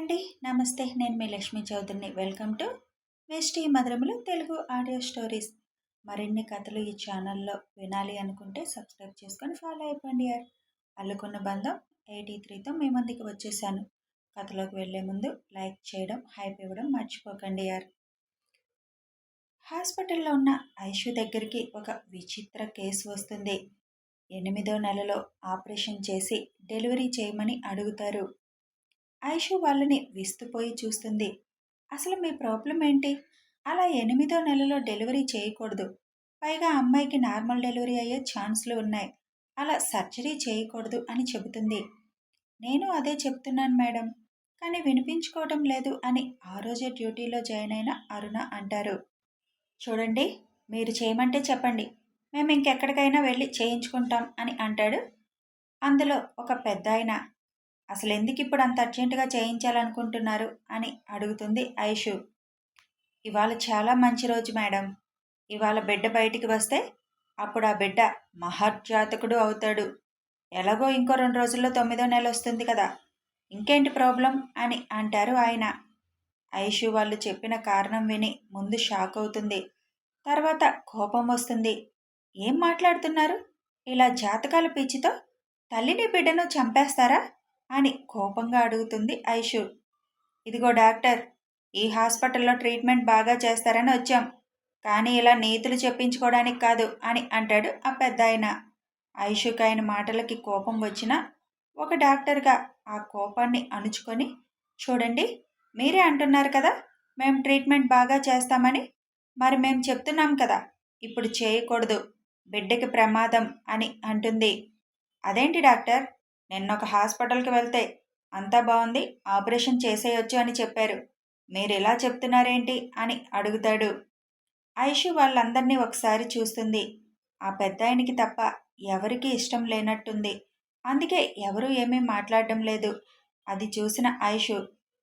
అండి. నమస్తే. నేను మీ లక్ష్మీ చౌదరిని. వెల్కమ్ టు మిస్టీ మధురములు తెలుగు ఆడియో స్టోరీస్. మరిన్ని కథలు ఈ ఛానల్లో వినాలి అనుకుంటే సబ్స్క్రైబ్ చేసుకొని ఫాలో అయిపోండి యార్. అల్లుకున్న బంధం 83తో మీ ముందుకు వచ్చేసాను. కథలోకి వెళ్లే ముందు లైక్ చేయడం, హైప్ ఇవ్వడం మర్చిపోకండి యార్. హాస్పిటల్లో ఉన్న ఐషు దగ్గరికి ఒక విచిత్ర కేసు వస్తుంది. 8వ నెలలో ఆపరేషన్ చేసి డెలివరీ చేయమని అడుగుతారు. ఐషు వాళ్ళని విస్తుపోయి చూస్తుంది. అసలు మీ ప్రాబ్లం ఏంటి? అలా 8వ నెలలో డెలివరీ చేయకూడదు. పైగా అమ్మాయికి నార్మల్ డెలివరీ అయ్యే ఛాన్స్లు ఉన్నాయి. అలా సర్జరీ చేయకూడదు అని చెబుతుంది. నేను అదే చెప్తున్నాను మేడం, కానీ వినిపించుకోవడం లేదు అని ఆ రోజే డ్యూటీలో జాయిన్ అయిన అరుణ అంటారు. చూడండి, మీరు చేయమంటే చెప్పండి, మేము ఇంకెక్కడికైనా వెళ్ళి చేయించుకుంటాం అని అంటాడు. అందులో ఒక పెద్ద ఆయన, అసలు ఎందుకు ఇప్పుడు అంత అర్జెంటుగా చేయించాలనుకుంటున్నారు అని అడుగుతుంది ఐషు. ఇవాళ చాలా మంచి రోజు మేడం. ఇవాళ బిడ్డ బయటికి వస్తే అప్పుడు ఆ బిడ్డ మహర్జాతకుడు అవుతాడు. ఎలాగో ఇంకో 2 రోజుల్లో 9వ నెల వస్తుంది కదా, ఇంకేంటి ప్రాబ్లం అని అంటారు ఆయన. ఐషు వాళ్ళు చెప్పిన కారణం విని ముందు షాక్ అవుతుంది. తర్వాత కోపం వస్తుంది. ఏం మాట్లాడుతున్నారు? ఇలా జాతకాల పిచ్చితో తల్లిని బిడ్డను చంపేస్తారా అని కోపంగా అడుగుతుంది ఐషు. ఇదిగో డాక్టర్, ఈ హాస్పిటల్లో ట్రీట్మెంట్ బాగా చేస్తారని వచ్చాం, కానీ ఇలా నీతులు చెప్పించుకోవడానికి కాదు అని అంటాడు ఆ పెద్ద ఆయన. ఐషుకి ఆయన మాటలకి కోపం వచ్చినా ఒక డాక్టర్గా ఆ కోపాన్ని అణుచుకొని, చూడండి, మీరే అంటున్నారు కదా మేము ట్రీట్మెంట్ బాగా చేస్తామని, మరి మేము చెప్తున్నాం కదా ఇప్పుడు చేయకూడదు, బిడ్డకి ప్రమాదం అని అంటుంది. అదేంటి డాక్టర్, నిన్న ఒక హాస్పిటల్కి వెళ్తే అంతా బాగుంది, ఆపరేషన్ చేసేయొచ్చు అని చెప్పారు, మీరు ఇలా చెప్తున్నారేంటి అని అడుగుతాడు. ఐషు వాళ్ళందరినీ ఒకసారి చూస్తుంది. ఆ పెద్దాయనికి తప్ప ఎవరికీ ఇష్టం లేనట్టుంది. అందుకే ఎవరూ ఏమీ మాట్లాడడం లేదు. అది చూసిన ఐషు,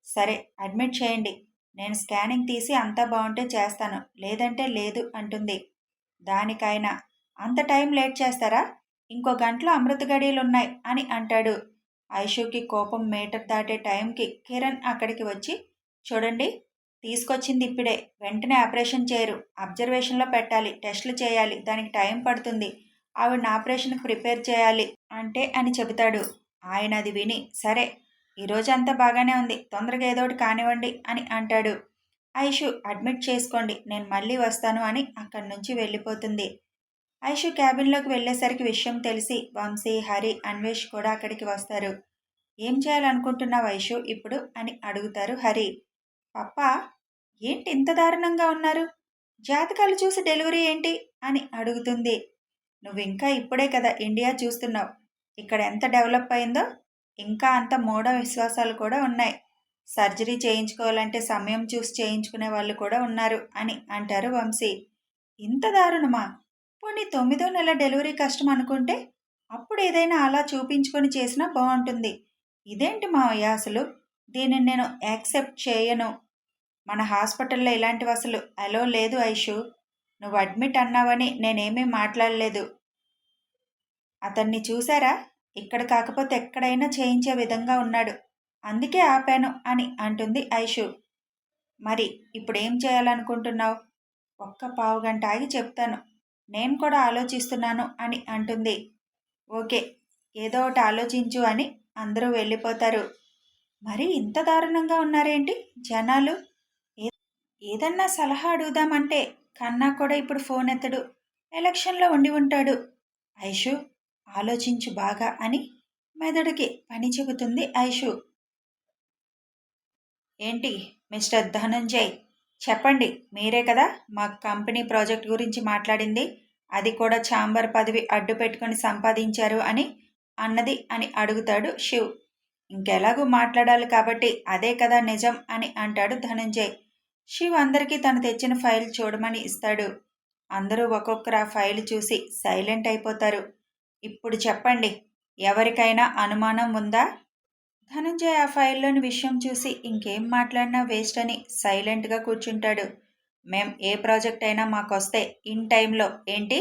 సరే అడ్మిట్ చేయండి, నేను స్కానింగ్ తీసి అంతా బాగుంటే చేస్తాను, లేదంటే లేదు అంటుంది. దానికైనా అంత టైం లేట్ చేస్తారా, ఇంకో గంటలో అమృత గడియలున్నాయి అని అంటాడు. ఐషుకి కోపం మీటర్ దాటే టైంకి కిరణ్ అక్కడికి వచ్చి, చూడండి, తీసుకొచ్చింది ఇప్పుడే, వెంటనే ఆపరేషన్ చేయరు, అబ్జర్వేషన్లో పెట్టాలి, టెస్టులు చేయాలి, దానికి టైం పడుతుంది, ఆవిడని ఆపరేషన్కి ప్రిపేర్ చేయాలి అంటే అని చెబుతాడు. ఆయన అది విని, సరే ఈరోజంతా బాగానే ఉంది, తొందరగా ఏదోటి కానివ్వండి అని అంటాడు. ఐషు అడ్మిట్ చేసుకోండి, నేను మళ్ళీ వస్తాను అని అక్కడి నుంచి వెళ్ళిపోతుంది. ఐషు క్యాబిన్లోకి వెళ్ళేసరికి విషయం తెలిసి వంశీ, హరి, అన్వేష్ కూడా అక్కడికి వస్తారు. ఏం చేయాలనుకుంటున్నావు ఐషు ఇప్పుడు అని అడుగుతారు హరి. పప్పా, ఏంటి ఇంత దారుణంగా ఉన్నారు? జాతకాలు చూసి డెలివరీ ఏంటి అని అడుగుతుంది. నువ్వు ఇంకా ఇప్పుడే కదా ఇండియా చూస్తున్నావు, ఇక్కడ ఎంత డెవలప్ అయిందో, ఇంకా అంత మూఢ విశ్వాసాలు కూడా ఉన్నాయి, సర్జరీ చేయించుకోవాలంటే సమయం చూసి చేయించుకునే వాళ్ళు కూడా ఉన్నారు అని అంటారు వంశీ. ఇంత దారుణమా? పోనీ 9వ నెల డెలివరీ కష్టం అనుకుంటే అప్పుడు ఏదైనా అలా చూపించుకొని చేసినా బాగుంటుంది. ఇదేంటి మావయ్య, అసలు దీనిని నేను యాక్సెప్ట్ చేయను. మన హాస్పిటల్లో ఇలాంటివి అసలు అలో లేదు ఐషు. నువ్వు అడ్మిట్ అన్నావని నేనేమీ మాట్లాడలేదు. అతన్ని చూసారా, ఇక్కడ కాకపోతే ఎక్కడైనా చేయించే విధంగా ఉన్నాడు, అందుకే ఆపాను అని అంటుంది ఐషు. మరి ఇప్పుడేం చేయాలనుకుంటున్నావు? ఒక్క పావుగంట ఆగి చెప్తాను, నేను కూడా ఆలోచిస్తున్నాను అని అంటుంది. ఓకే, ఏదో ఒకటి ఆలోచించు అని అందరూ వెళ్ళిపోతారు. మరి ఇంత దారుణంగా ఉన్నారేంటి జనాలు? ఏదన్నా సలహా అడుగుదామంటే కన్నా కూడా ఇప్పుడు ఫోన్ ఎత్తడు, ఎలక్షన్లో ఉండి ఉంటాడు. ఐషు ఆలోచించు బాగా అని మెదడుకి పని చెబుతుంది ఐషు. ఏంటి మిస్టర్ ధనంజయ్, చెప్పండి, మీరే కదా మా కంపెనీ ప్రాజెక్ట్ గురించి మాట్లాడింది, అది కూడా ఛాంబర్ పదవి అడ్డు పెట్టుకొని సంపాదించారు అని అన్నది అని అడుగుతాడు శివ్. ఇంకెలాగూ మాట్లాడాలి కాబట్టి అదే కదా నిజం అని అంటాడు ధనంజయ్. శివ్ అందరికీ తను తెచ్చిన ఫైల్ చూడమని ఇస్తాడు. అందరూ ఒక్కొక్కరు ఆ ఫైల్ చూసి సైలెంట్ అయిపోతారు. ఇప్పుడు చెప్పండి, ఎవరికైనా అనుమానం ఉందా? ధనంజయ్ ఆ ఫైల్లోని విషయం చూసి ఇంకేం మాట్లాడినా వేస్ట్ అని సైలెంట్గా కూర్చుంటాడు. మేం ఏ ప్రాజెక్ట్ అయినా మాకొస్తే ఇన్ టైంలో, ఏంటి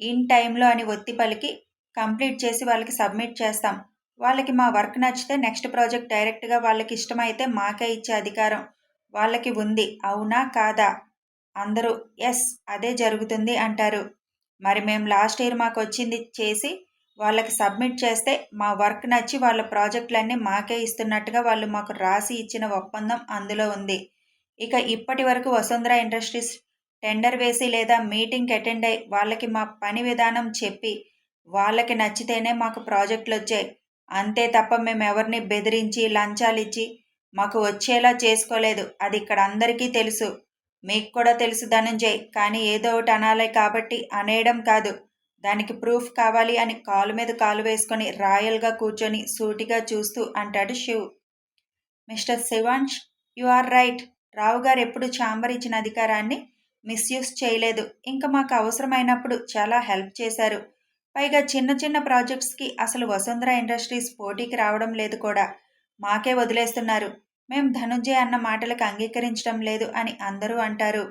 ఇన్ టైంలో అని ఒత్తి పలికి కంప్లీట్ చేసి వాళ్ళకి సబ్మిట్ చేస్తాం. వాళ్ళకి మా వర్క్ నచ్చితే నెక్స్ట్ ప్రాజెక్ట్ డైరెక్ట్గా వాళ్ళకి ఇష్టమైతే మాకే ఇచ్చే అధికారం వాళ్ళకి ఉంది. అవునా కాదా? అందరూ ఎస్ అదే జరుగుతుంది అంటారు. మరి మేము లాస్ట్ ఇయర్ మాకు వచ్చింది చేసి వాళ్ళకి సబ్మిట్ చేస్తే మా వర్క్ నచ్చి వాళ్ళ ప్రాజెక్టులన్నీ మాకే ఇస్తున్నట్టుగా వాళ్ళు మాకు రాసి ఇచ్చిన ఒప్పందం అందులో ఉంది. ఇక ఇప్పటి వరకు వసుంధర ఇండస్ట్రీస్ టెండర్ వేసి లేదా మీటింగ్కి అటెండ్ అయ్యి వాళ్ళకి మా పని విధానం చెప్పి వాళ్ళకి నచ్చితేనే మాకు ప్రాజెక్టులు వచ్చాయి. అంతే తప్ప మేము ఎవరిని బెదిరించి లంచాలు ఇచ్చి మాకు వచ్చేలా చేసుకోలేదు. అది ఇక్కడ అందరికీ తెలుసు. మీకు కూడా తెలుసు ధనంజయ్. కానీ ఏదో ఒకటి అనాలి కాబట్టి అనేయడం కాదు. దానికి ప్రూఫ్ కావాలి అని కాలు మీద కాలు వేసుకొని రాయల్గా కూర్చొని సూటిగా చూస్తూ అంటాడు Shiv. Mister Shivansh, you are right. Rao గారు ఎప్పుడు ఛాంబర్ ఇచ్చిన అధికారాన్ని మిస్యూజ్ చేయలేదు. ఇంకా మాకు అవసరమైనప్పుడు చాలా హెల్ప్ చేశారు. పైగా చిన్న చిన్న ప్రాజెక్ట్స్కి అసలు వసుంధర ఇండస్ట్రీస్ పోటీకి రావడం లేదు కూడా. మాకే వదిలేస్తున్నారు. మేం ధనుంజయ్ అన్న మాటలకు అంగీకరించడం లేదు అని అందరూ అంటారు.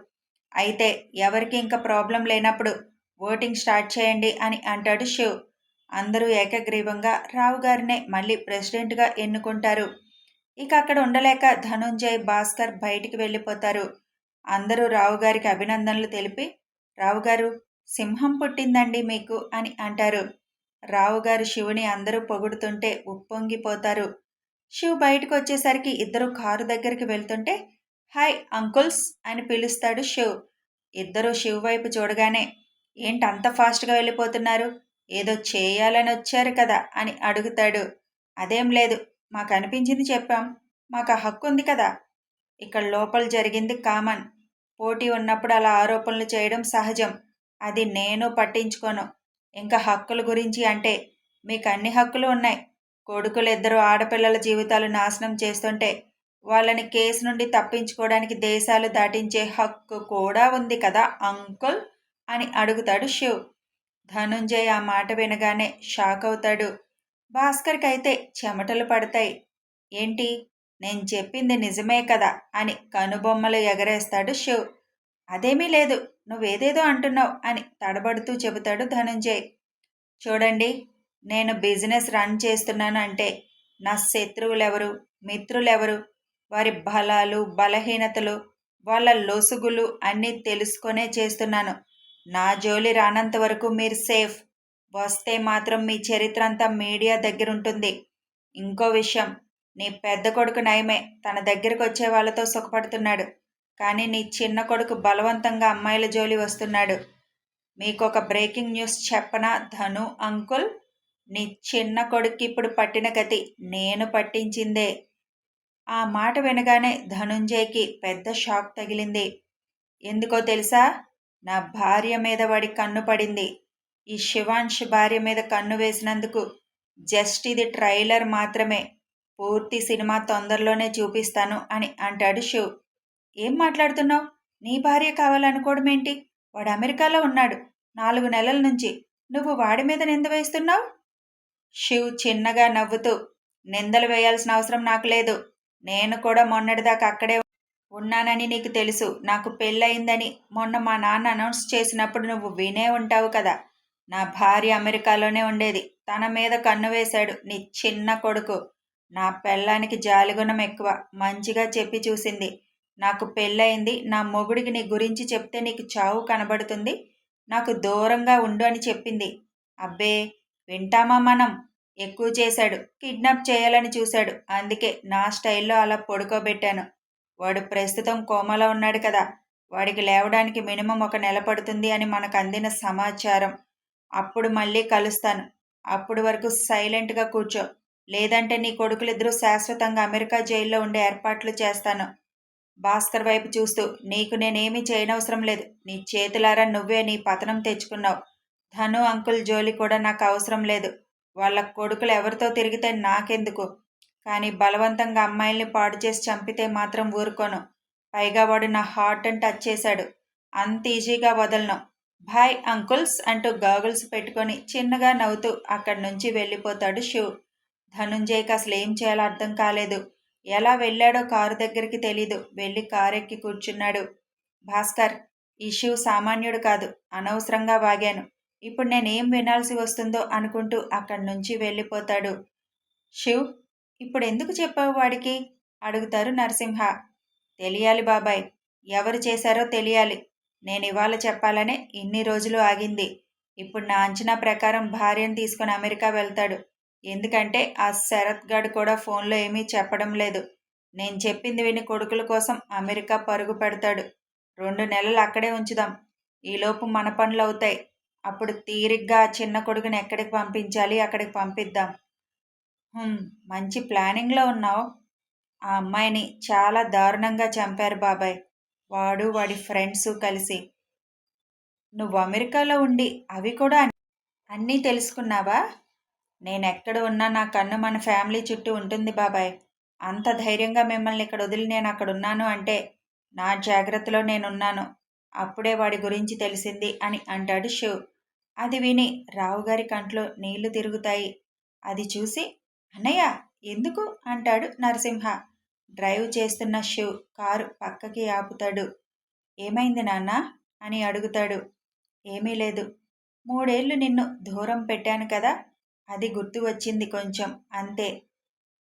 అయితే ఎవరికి ఇంకా ప్రాబ్లం లేనప్పుడు ఓటింగ్ స్టార్ట్ చేయండి అని అంటాడు శివ్. అందరూ ఏకగ్రీవంగా రావు గారినే మళ్ళీ ప్రెసిడెంట్గా ఎన్నుకుంటారు. ఇక అక్కడ ఉండలేక ధనుంజయ్, భాస్కర్ బయటికి వెళ్ళిపోతారు. అందరూ రావుగారికి అభినందనలు తెలిపి, రావుగారు సింహం పుట్టిందండి మీకు అని అంటారు. రావుగారు శివుని అందరూ పొగుడుతుంటే ఉప్పొంగిపోతారు. శివ్ బయటకు వచ్చేసరికి ఇద్దరు కారు దగ్గరికి వెళ్తుంటే, హాయ్ అంకుల్స్ అని పిలుస్తాడు శివ్. ఇద్దరూ శివ్ వైపు చూడగానే, ఏంటి అంత ఫాస్ట్గా వెళ్ళిపోతున్నారు? ఏదో చేయాలని వచ్చారు కదా అని అడుగుతాడు. అదేం లేదు, మాకు అనిపించింది చెప్పాం. మాకు ఆ హక్కు ఉంది కదా. ఇక్కడ లోపల జరిగింది కామన్. పోటీ ఉన్నప్పుడు అలా ఆరోపణలు చేయడం సహజం. అది నేను పట్టించుకోను. ఇంకా హక్కుల గురించి అంటే మీకు అన్ని హక్కులు ఉన్నాయి. కొడుకులు ఇద్దరు ఆడపిల్లల జీవితాలు నాశనం చేస్తుంటే వాళ్ళని కేసు నుండి తప్పించుకోవడానికి దేశాలు దాటించే హక్కు కూడా ఉంది కదా అంకుల్ అని అడుగుతాడు శివ్. ధనుంజయ్ ఆ మాట వినగానే షాక్ అవుతాడు. భాస్కర్కి అయితే చెమటలు పడతాయి. ఏంటి, నేను చెప్పింది నిజమే కదా అని కనుబొమ్మలు ఎగరేస్తాడు శివ్. అదేమీ లేదు, నువ్వేదేదో అంటున్నావు అని తడబడుతూ చెబుతాడు ధనుంజయ్. చూడండి, నేను బిజినెస్ రన్ చేస్తున్నాను అంటే నా శత్రువులెవరు, మిత్రులెవరు, వారి బలాలు బలహీనతలు, వాళ్ళ లొసుగులు అన్నీ తెలుసుకొనే చేస్తున్నాను. నా జోలి రానంత వరకు మీరు సేఫ్. వస్తే మాత్రం మీ చరిత్ర అంతా మీడియా దగ్గరుంటుంది. ఇంకో విషయం, నీ పెద్ద కొడుకు నయమే, తన దగ్గరకు వచ్చే వాళ్ళతో సుఖపడుతున్నాడు. కానీ నీ చిన్న కొడుకు బలవంతంగా అమ్మాయిల జోలి వస్తున్నాడు. మీకొక బ్రేకింగ్ న్యూస్ చెప్పనా ధను అంకుల్? నీ చిన్న కొడుక్కి ఇప్పుడు పట్టిన గతి నేను పట్టించిందే. ఆ మాట వినగానే ధనుంజయ్కి పెద్ద షాక్ తగిలింది. ఎందుకో తెలుసా? నా భార్య మీద వాడి కన్ను పడింది. ఈ శివాంష్ భార్య మీద కన్ను వేసినందుకు జస్ట్ ఇది ట్రైలర్ మాత్రమే. పూర్తి సినిమా తొందరలోనే చూపిస్తాను అని అంటాడు శివ్. ఏం మాట్లాడుతున్నావు? నీ భార్య కావాలనుకోవడం ఏంటి? వాడు అమెరికాలో ఉన్నాడు 4 నెలల నుంచి. నువ్వు వాడి మీద నింద వేస్తున్నావు? శివ్ చిన్నగా నవ్వుతూ, నిందలు వేయాల్సిన అవసరం నాకు లేదు. నేను కూడా మొన్నటిదాకా అక్కడే ఉన్నానని నీకు తెలుసు. నాకు పెళ్ళయిందని మొన్న మా నాన్న అనౌన్స్ చేసినప్పుడు నువ్వు వినే ఉంటావు కదా. నా భార్య అమెరికాలోనే ఉండేది. తన మీద కన్ను వేశాడు నీ చిన్న కొడుకు. నా పెళ్ళానికి జాలిగుణం ఎక్కువ. మంచిగా చెప్పి చూసింది. నాకు పెళ్ళయింది, నా మొగుడికి నీ గురించి చెప్తే నీకు చావు కనబడుతుంది, నాకు దూరంగా ఉండు అని చెప్పింది. అబ్బే, వింటామా మనం? ఎక్కువ చేశాడు, కిడ్నాప్ చేయాలని చూశాడు. అందుకే నా స్టైల్లో అలా పడుకోబెట్టాను. వాడు ప్రస్తుతం కోమాలో ఉన్నాడు కదా. వాడికి లేవడానికి మినిమం 1 నెల పడుతుంది అని మనకు అందిన సమాచారం. అప్పుడు మళ్ళీ కలుస్తాను. అప్పుడు వరకు సైలెంట్గా కూర్చో. లేదంటే నీ కొడుకులిద్దరూ శాశ్వతంగా అమెరికా జైల్లో ఉండే ఏర్పాట్లు చేస్తాను. భాస్కర్ వైపు చూస్తూ, నీకు నేనేమీ చేయనవసరం లేదు. నీ చేతులారా నువ్వే నీ పతనం తెచ్చుకున్నావు. ధను అంకుల్ జోలి కూడా నాకు అవసరం లేదు. వాళ్ళ కొడుకులు ఎవరితో తిరిగితే నాకెందుకు? కానీ బలవంతంగా అమ్మాయిల్ని పాడు చేసి చంపితే మాత్రం ఊరుకోను. పైగా వాడు నా హార్ట్ని టచ్ చేశాడు. అంత ఈజీగా వదలను. బాయ్ అంకుల్స్ అంటూ గాగుల్స్ పెట్టుకొని చిన్నగా నవ్వుతూ అక్కడి నుంచి వెళ్ళిపోతాడు శివ్. ధనుంజయ్కి అసలు ఏం చేయాలో అర్థం కాలేదు. ఎలా వెళ్ళాడో కారు దగ్గరికి తెలీదు. వెళ్ళి కారెక్కి కూర్చున్నాడు. భాస్కర్, ఈ శివ్ సామాన్యుడు కాదు. అనవసరంగా వాగాను. ఇప్పుడు నేనేం వినాల్సి వస్తుందో అనుకుంటూ అక్కడి నుంచి వెళ్ళిపోతాడు. శివ్, ఇప్పుడెందుకు చెప్పావు వాడికి అడుగుతారు నరసింహ. తెలియాలి బాబాయ్, ఎవరు చేశారో తెలియాలి. నేనివాళ చెప్పాలనే ఇన్ని రోజులు ఆగింది. ఇప్పుడు నా అంచనా ప్రకారం భార్యను తీసుకుని అమెరికా వెళ్తాడు. ఎందుకంటే ఆ శరత్ గాడు కూడా ఫోన్లో ఏమీ చెప్పడం లేదు. నేను చెప్పింది విని కొడుకుల కోసం అమెరికా పరుగు పెడతాడు. 2 నెలలు అక్కడే ఉంచుదాం. ఈలోపు మన పనులు అవుతాయి. అప్పుడు తీరిగ్గా ఆ చిన్న కొడుకుని ఎక్కడికి పంపించాలి అక్కడికి పంపిద్దాం. మంచి ప్లానింగ్లో ఉన్నావు. ఆ అమ్మాయిని చాలా దారుణంగా చంపారు బాబాయ్. వాడు వాడి ఫ్రెండ్స్ కలిసి. నువ్వు అమెరికాలో ఉండి అవి కూడా అన్నీ తెలుసుకున్నావా? నేనెక్కడ ఉన్నా నా కన్ను మన ఫ్యామిలీ చుట్టూ ఉంటుంది బాబాయ్. అంత ధైర్యంగా మిమ్మల్ని ఇక్కడ వదిలి నేను అక్కడున్నాను అంటే నా జాగ్రత్తలో నేనున్నాను. అప్పుడే వాడి గురించి తెలిసింది అని అంటాడు శివ్. అది విని రావుగారి కంట్లో నీళ్లు తిరుగుతాయి. అది చూసి అన్నయ్య ఎందుకు అంటాడు నరసింహ. డ్రైవ్ చేస్తున్న శివ్ కారు పక్కకి ఆపుతాడు. ఏమైంది నాన్న అని అడుగుతాడు. ఏమీ లేదు. 3 ఏళ్ళు నిన్ను దూరం పెట్టాను కదా, అది గుర్తు వచ్చింది కొంచెం అంతే.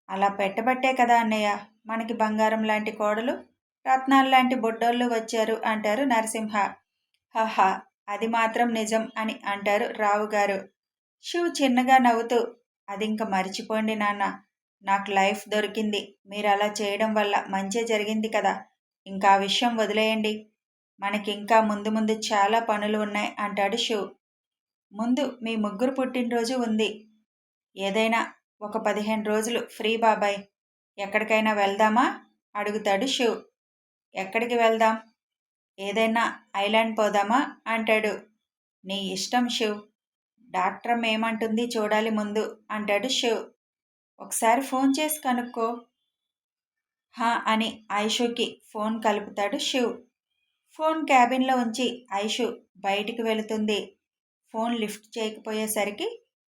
అలా పెట్టబట్టే కదా అన్నయ్య మనకి బంగారం లాంటి కోడలు, రత్నాల్లాంటి బొడ్డోళ్ళు వచ్చారు అంటారు నరసింహ. హహా, అది మాత్రం నిజం అని అంటారు రావుగారు. శివ్ చిన్నగా నవ్వుతూ అదింక మరిచిపోండి నాన్న. నాకు లైఫ్ దొరికింది. మీరు అలా చేయడం వల్ల మంచే జరిగింది కదా. ఇంకా ఆ విషయం వదిలేయండి. మనకింకా ముందు ముందు చాలా పనులు ఉన్నాయి అంటాడు శివ్. ముందు మీ ముగ్గురు పుట్టినరోజు ఉంది. ఏదైనా ఒక 15 రోజులు ఫ్రీ బాబాయ్. ఎక్కడికైనా వెళ్దామా అడుగుతాడు శివ్. ఎక్కడికి వెళ్దాం? ఏదైనా ఐలాండ్ పోదామా అంటాడు. నీ ఇష్టం శివ్. డాక్టర్ ఏమంటుంది చూడాలి ముందు అంటాడు శివ్. ఒకసారి ఫోన్ చేసి కనుక్కో. హా అని ఐషుకి ఫోన్ కలుపుతాడు శివ్. ఫోన్ క్యాబిన్లో ఉంచి ఐషు బయటికి వెళుతుంది. ఫోన్ లిఫ్ట్ చేయకపోయేసరికి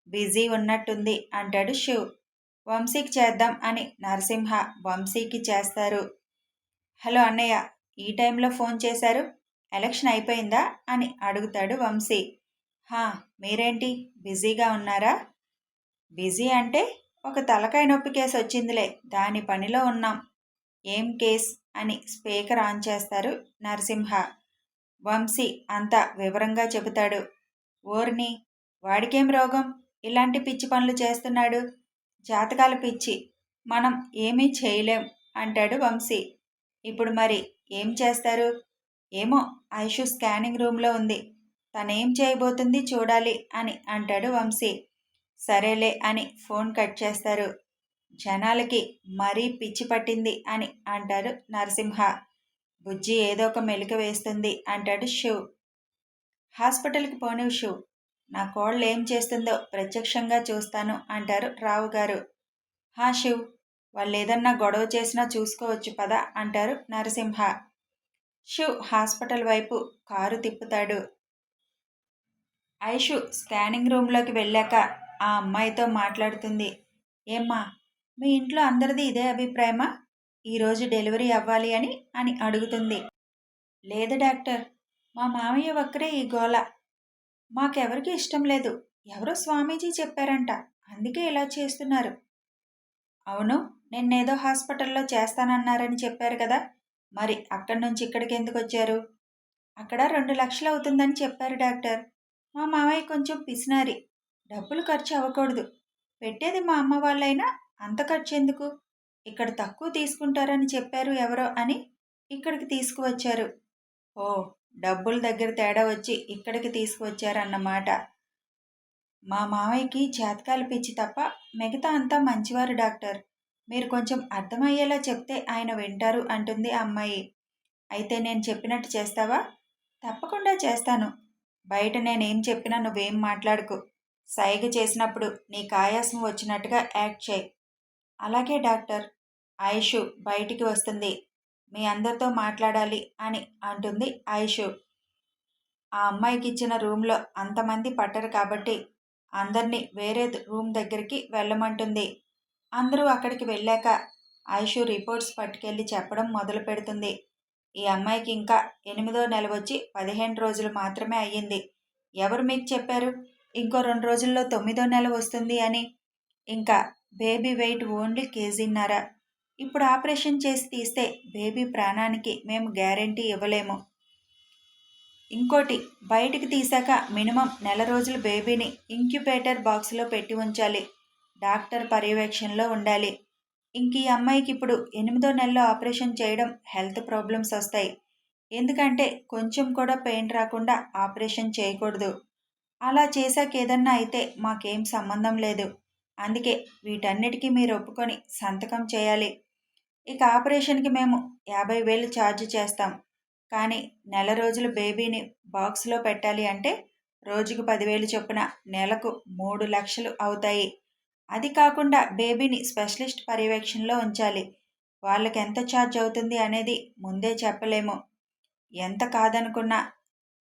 బిజీ ఉన్నట్టుంది అంటాడు శివ్. వంశీకి చేద్దాం అని నరసింహ వంశీకి చేస్తారు. హలో అన్నయ్య, ఈ టైంలో ఫోన్ చేశారు? ఎలక్షన్ అయిపోయిందా అని అడుగుతాడు వంశీ. హా, మీరేంటి బిజీగా ఉన్నారా? బిజీ అంటే ఒక తలకాయ నొప్పి కేసు వచ్చిందిలే, దాని పనిలో ఉన్నాం. ఏం కేస్ అని స్పీకర్ ఆన్ చేస్తారు నరసింహ. వంశీ అంతా వివరంగా చెబుతాడు. ఓర్ని, వాడికేం రోగం ఇలాంటి పిచ్చి పనులు చేస్తున్నాడు? జాతకాల పిచ్చి, మనం ఏమీ చేయలేం అంటాడు వంశీ. ఇప్పుడు మరి ఏం చేస్తారు? ఏమో, ఐషు స్కానింగ్ రూమ్లో ఉంది. తనేం చేయబోతుంది చూడాలి అని అంటాడు వంశీ. సరేలే అని ఫోన్ కట్ చేస్తారు. జనాలకి మరీ పిచ్చి పట్టింది అని అంటారు నరసింహ. బుజ్జి ఏదో ఒక మెలిక వేస్తుంది అంటాడు శివ్. హాస్పిటల్కి పోనివ్ శివ్. నా కోళ్ళు ఏం చేస్తుందో ప్రత్యక్షంగా చూస్తాను అంటారు రావుగారు. హా శివ్, వాళ్ళు ఏదన్నా గొడవ చేసినా చూసుకోవచ్చు పద అంటారు నరసింహ. శివ్ హాస్పిటల్ వైపు కారు తిప్పుతాడు. ఐషు స్కానింగ్ రూమ్లోకి వెళ్ళాక ఆ అమ్మాయితో మాట్లాడుతుంది. ఏమ్మా, మీ ఇంట్లో అందరిది ఇదే అభిప్రాయమా? ఈరోజు డెలివరీ అవ్వాలి అని అని అడుగుతుంది. లేదు డాక్టర్, మా మామయ్య ఒక్కరే ఈ గోల. మాకెవరికి ఇష్టం లేదు. ఎవరో స్వామీజీ చెప్పారంట, అందుకే ఇలా చేస్తున్నారు. అవును, నిన్నేదో హాస్పిటల్లో చేస్తానన్నారని చెప్పారు కదా, మరి అక్కడి నుంచి ఇక్కడికి ఎందుకు వచ్చారు? అక్కడ 2 లక్షలు అవుతుందని చెప్పారు డాక్టర్. మా మామయ్య కొంచెం పిసినారి. డబ్బులు ఖర్చు అవ్వకూడదు. పెట్టేది మా అమ్మ వాళ్ళైనా అంత ఖర్చు ఎందుకు? ఇక్కడ తక్కువ తీసుకుంటారని చెప్పారు ఎవరో అని ఇక్కడికి తీసుకువచ్చారు. ఓ, డబ్బుల దగ్గర తేడా వచ్చి ఇక్కడికి తీసుకువచ్చారన్నమాట. మా మామయ్యకి జాతకాలు పిచ్చి తప్ప మిగతా అంతా మంచివారు డాక్టర్. మీరు కొంచెం అర్థమయ్యేలా చెప్తే ఆయన వింటారు అంటుంది ఆ అమ్మాయి. అయితే నేను చెప్పినట్టు చేస్తావా? తప్పకుండా చేస్తాను. బయట నేనేం చెప్పినా నువ్వేం మాట్లాడుకు. సైగ చేసినప్పుడు నీకు ఆయాసం వచ్చినట్టుగా యాక్ట్ చేయి. అలాగే డాక్టర్. ఆయుషు బయటికి వస్తుంది. మీ అందరితో మాట్లాడాలి అని అంటుంది ఆయుషు. ఆ అమ్మాయికి ఇచ్చిన రూమ్లో అంతమంది పట్టరు కాబట్టి అందరినీ వేరే రూమ్ దగ్గరికి వెళ్ళమంటుంది. అందరూ అక్కడికి వెళ్ళాక ఆయుషు రిపోర్ట్స్ పట్టుకెళ్ళి చెప్పడం మొదలు పెడుతుంది. ఈ అమ్మాయికి ఇంకా 8వ నెల వచ్చి 15 రోజులు మాత్రమే అయ్యింది. ఎవరు మీకు చెప్పారు ఇంకో 2 రోజుల్లో 9వ నెల వస్తుంది అని? ఇంకా బేబీ వెయిట్ ఓన్లీ కేజీన్నర. ఇప్పుడు ఆపరేషన్ చేసి తీస్తే బేబీ ప్రాణానికి మేము గ్యారెంటీ ఇవ్వలేము. ఇంకోటి, బయటికి తీశాక మినిమం నెల రోజులు బేబీని ఇంక్యుబేటర్ బాక్స్లో పెట్టి ఉంచాలి. డాక్టర్ పర్యవేక్షణలో ఉండాలి. ఇంక ఈ అమ్మాయికి ఇప్పుడు 8వ నెలలో ఆపరేషన్ చేయడం హెల్త్ ప్రాబ్లమ్స్ వస్తాయి. ఎందుకంటే కొంచెం కూడా పెయిన్ రాకుండా ఆపరేషన్ చేయకూడదు. అలా చేశాక ఏదన్నా అయితే మాకేం సంబంధం లేదు. అందుకే వీటన్నిటికీ మీరు ఒప్పుకొని సంతకం చేయాలి. ఇక ఆపరేషన్కి మేము 50,000 ఛార్జ్ చేస్తాం. కానీ నెల రోజులు బేబీని బాక్స్లో పెట్టాలి అంటే రోజుకు 10,000 చొప్పున నెలకు 3 లక్షలు అవుతాయి. అది కాకుండా బేబీని స్పెషలిస్ట్ పర్యవేక్షణలో ఉంచాలి. వాళ్ళకి ఎంత ఛార్జ్ అవుతుంది అనేది ముందే చెప్పలేము. ఎంత కాదనుకున్నా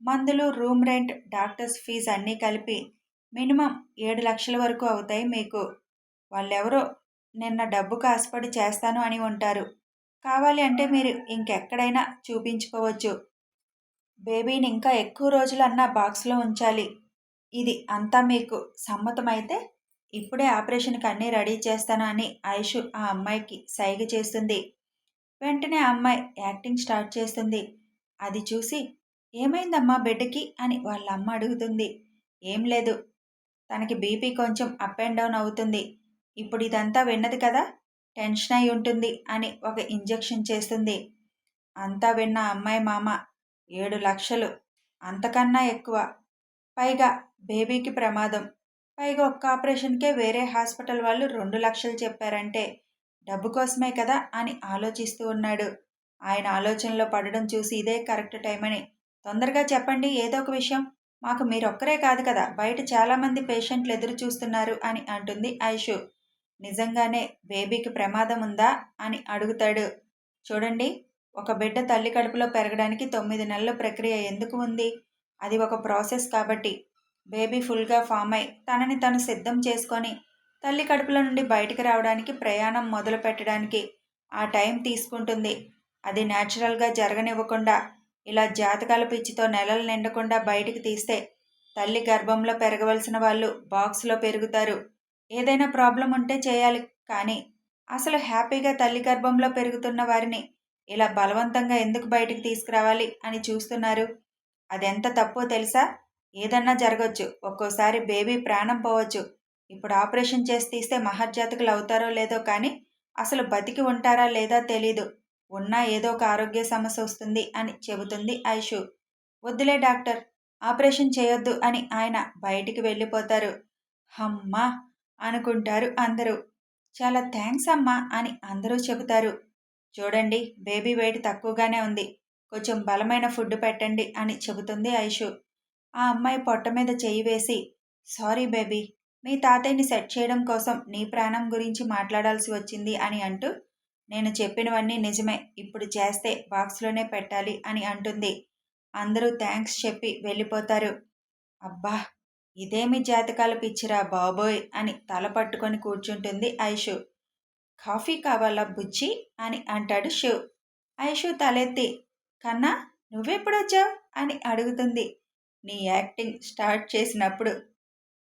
మందులు, రూమ్ రెంట్, డాక్టర్స్ ఫీజు అన్నీ కలిపి మినిమం 7 లక్షల వరకు అవుతాయి మీకు. వాళ్ళెవరో నిన్న డబ్బుకు ఆశపడి చేస్తాను అని ఉంటారు. కావాలి అంటే మీరు ఇంకెక్కడైనా చూపించుకోవచ్చు. బేబీని ఇంకా ఎక్కువ రోజులన్నా బాక్స్లో ఉంచాలి. ఇది అంతా మీకు సమ్మతమైతే ఇప్పుడే ఆపరేషన్కి అన్నీ రెడీ చేస్తాను అని ఆయుష్ ఆ అమ్మాయికి సైగ చేస్తుంది. వెంటనే ఆ అమ్మాయి యాక్టింగ్ స్టార్ట్ చేస్తుంది. అది చూసి ఏమైందమ్మా బిడ్డకి అని వాళ్ళ అమ్మ అడుగుతుంది. ఏం లేదు, తనకి బీపీ కొంచెం అప్ అండ్ డౌన్ అవుతుంది. ఇప్పుడు ఇదంతా విన్నది కదా, టెన్షన్ అయి ఉంటుంది అని ఒక ఇంజెక్షన్ చేస్తుంది. అంతా విన్న అమ్మాయి మామ 7 లక్షలు, అంతకన్నా ఎక్కువ, పైగా బేబీకి ప్రమాదం, పైగా ఒక్క ఆపరేషన్కే వేరే హాస్పిటల్ వాళ్ళు 2 లక్షలు చెప్పారంటే డబ్బు కోసమే కదా అని ఆలోచిస్తూ ఉన్నాడు. ఆయన ఆలోచనలో పడడం చూసి ఇదే కరెక్ట్ టైం అని, తొందరగా చెప్పండి ఏదో ఒక విషయం, మాకు మీరొక్కరే కాదు కదా, బయట చాలామంది పేషెంట్లు ఎదురు చూస్తున్నారు అని అంటుంది ఐషు. నిజంగానే బేబీకి ప్రమాదం ఉందా అని అడుగుతాడు. చూడండి, ఒక బిడ్డ తల్లి కడుపులో పెరగడానికి 9 నెలల ప్రక్రియ ఎందుకు ఉంది? అది ఒక ప్రాసెస్ కాబట్టి. బేబీ ఫుల్గా ఫామ్ అయి తనని తను సిద్ధం చేసుకొని తల్లి కడుపులో నుండి బయటికి రావడానికి, ప్రయాణం మొదలు పెట్టడానికి ఆ టైం తీసుకుంటుంది. అది న్యాచురల్గా జరగనివ్వకుండా ఇలా జాతకాల పిచ్చితో నెలలు నిండకుండా బయటికి తీస్తే తల్లి గర్భంలో పెరగవలసిన వాళ్ళు బాక్స్లో పెరుగుతారు. ఏదైనా ప్రాబ్లం ఉంటే చేయాలి, కానీ అసలు హ్యాపీగా తల్లి గర్భంలో పెరుగుతున్న వారిని ఇలా బలవంతంగా ఎందుకు బయటికి తీసుకురావాలి అని చూస్తున్నారు. అదెంత తప్పో తెలుసా? ఏదన్నా జరగచ్చు, ఒక్కోసారి బేబీ ప్రాణం పోవచ్చు. ఇప్పుడు ఆపరేషన్ చేసి తీస్తే మహర్జాతకులు అవుతారో లేదో కానీ అసలు బతికి ఉంటారా లేదా తెలీదు. ఉన్నా ఏదో ఒక ఆరోగ్య సమస్య వస్తుంది అని చెబుతుంది ఐషు. వద్దులే డాక్టర్, ఆపరేషన్ చేయొద్దు అని ఆయన బయటికి వెళ్ళిపోతారు. అమ్మా అనుకుంటారు అందరూ. చాలా థ్యాంక్స్ అమ్మా అని అందరూ చెబుతారు. చూడండి, బేబీ వెయిట్ తక్కువగానే ఉంది, కొంచెం బలమైన ఫుడ్ పెట్టండి అని చెబుతుంది ఐషు. ఆ అమ్మాయి పొట్ట మీద చెయ్యి వేసి, సారీ బేబీ, మీ తాతయ్యని సెట్ చేయడం కోసం నీ ప్రాణం గురించి మాట్లాడాల్సి వచ్చింది అని అంటూ, నేను చెప్పినవన్నీ నిజమే, ఇప్పుడు చేస్తే బాక్స్లోనే పెట్టాలి అని అంటుంది. అందరూ థ్యాంక్స్ చెప్పి వెళ్ళిపోతారు. అబ్బా, ఇదేమి జాతకాల పిచ్చిరా బాబోయ్ అని తల పట్టుకొని కూర్చుంటుంది ఐషు. కాఫీ కావాలా బుజ్జి అని అంటాడు శివ్. ఐషు తలెత్తి, కన్నా నువ్వెప్పుడొచ్చావు అని అడుగుతుంది. నీ యాక్టింగ్ స్టార్ట్ చేసినప్పుడు.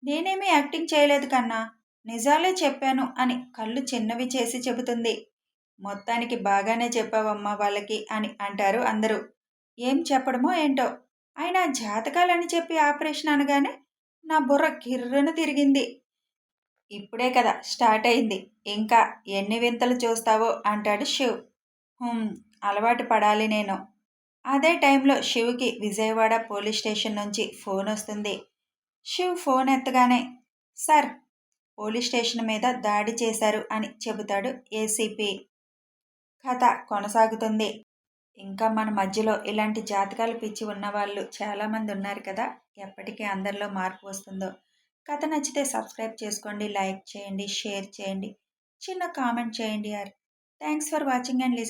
నేనేమీ యాక్టింగ్ చేయలేదు కన్నా, నిజాలే చెప్పాను అని కళ్ళు చిన్నవి చేసి చెబుతుంది. మొత్తానికి బాగానే చెప్పావమ్మా వాళ్ళకి అని అంటారు అందరూ. ఏం చెప్పడమో ఏంటో, అయినా జాతకాలని చెప్పి ఆపరేషన్ అనగానే నా బుర్ర కిర్రున తిరిగింది. ఇప్పుడే కదా స్టార్ట్ అయింది, ఇంకా ఎన్ని వింతలు చూస్తావో అంటాడు శివ్. అలవాటు పడాలి నేను. అదే టైంలో శివ్కి విజయవాడ పోలీస్ స్టేషన్ నుంచి ఫోన్ వస్తుంది. శివ్ ఫోన్ ఎత్తగానే, సార్, పోలీస్ స్టేషన్ మీద దాడి చేశారు అని చెబుతాడు ఏసీపీ. కథ కొనసాగుతుంది. ఇంకా మన మధ్యలో ఇలాంటి జాతకాలు పిచ్చి ఉన్నవాళ్ళు చాలామంది ఉన్నారు కదా, ఎప్పటికీ అందరిలో మార్పు వస్తుందో. కథ నచ్చితే సబ్స్క్రైబ్ చేసుకోండి, లైక్ చేయండి, షేర్ చేయండి, చిన్న కామెంట్ చేయండి. Thanks for watching and listening.